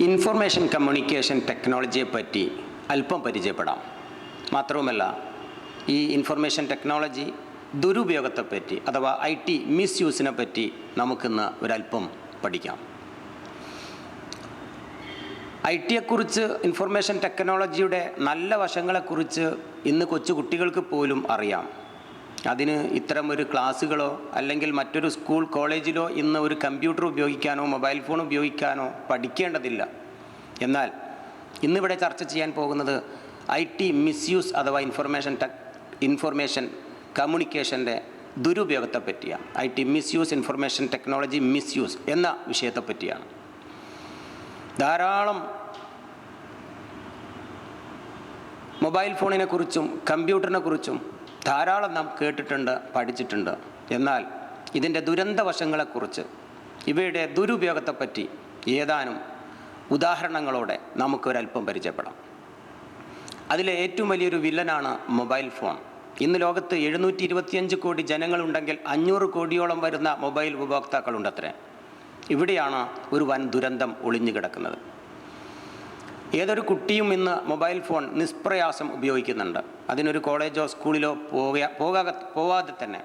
Information communication ടെക്നോളജിയെ പറ്റി അല്പം പരിചയപ്പെടാം. മാത്രവുമല്ല, ഈ ഇൻഫർമേഷൻ ടെക്നോളജി ദുരുപയോഗത്തെപ്പറ്റി അഥവാ IT മിസ്യൂസിനെ പറ്റി നമുക്കിന്ന് ഒരല്പം പഠിക്കാം. IT-യെക്കുറിച്ച്, ഇൻഫർമേഷൻ ടെക്നോളജിയുടെ നല്ല വശങ്ങളെക്കുറിച്ച് ഇന്ന് കൊച്ചു കുട്ടികൾക്ക് പോലും അറിയാം. അതിന് ഇത്തരം ഒരു ക്ലാസ്സുകളോ അല്ലെങ്കിൽ മറ്റൊരു സ്കൂൾ കോളേജിലോ ഇന്ന് ഒരു കമ്പ്യൂട്ടർ ഉപയോഗിക്കാനോ മൊബൈൽ ഫോൺ ഉപയോഗിക്കാനോ പഠിക്കേണ്ടതില്ല. എന്നാൽ ഇന്നിവിടെ ചർച്ച ചെയ്യാൻ പോകുന്നത് IT മിസ്യൂസ് അഥവാ ഇൻഫർമേഷൻ കമ്മ്യൂണിക്കേഷൻ്റെ ദുരുപയോഗത്തെ പറ്റിയാണ്. IT misuse, information technology misuse എന്ന വിഷയത്തെ പറ്റിയാണ്. ധാരാളം മൊബൈൽ ഫോണിനെ കുറിച്ചും കമ്പ്യൂട്ടറിനെ കുറിച്ചും ധാരാളം നാം കേട്ടിട്ടുണ്ട്, പഠിച്ചിട്ടുണ്ട്. എന്നാൽ ഇതിൻ്റെ ദുരന്തവശങ്ങളെക്കുറിച്ച്, ഇവയുടെ ദുരുപയോഗത്തെപ്പറ്റി ഏതാനും ഉദാഹരണങ്ങളോടെ നമുക്കൊരല്പം പരിചയപ്പെടാം. അതിലെ ഏറ്റവും വലിയൊരു വില്ലനാണ് മൊബൈൽ ഫോൺ. ഇന്ന് ലോകത്ത് 725 കോടി ജനങ്ങളുണ്ടെങ്കിൽ 500 കോടിയോളം വരുന്ന മൊബൈൽ ഉപഭോക്താക്കളുണ്ടത്രേ. ഇവിടെയാണ് ഒരു വൻ ദുരന്തം ഒളിഞ്ഞു കിടക്കുന്നത്. ഏതൊരു കുട്ടിയും ഇന്ന് മൊബൈൽ ഫോൺ നിഷ്പ്രയാസം ഉപയോഗിക്കുന്നുണ്ട്. അതിനൊരു കോളേജോ സ്കൂളിലോ പോകാതെ തന്നെ,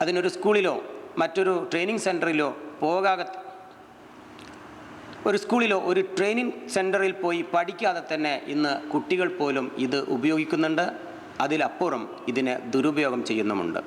അതിനൊരു സ്കൂളിലോ മറ്റൊരു ട്രെയിനിങ് സെൻറ്ററിലോ ഒരു സ്കൂളിലോ ഒരു ട്രെയിനിങ് സെൻറ്ററിൽ പോയി പഠിക്കാതെ തന്നെ ഇന്ന് കുട്ടികൾ പോലും ഇത് ഉപയോഗിക്കുന്നുണ്ട്. അതിലപ്പുറം ഇതിനെ ദുരുപയോഗം ചെയ്യുന്നുമുണ്ട്.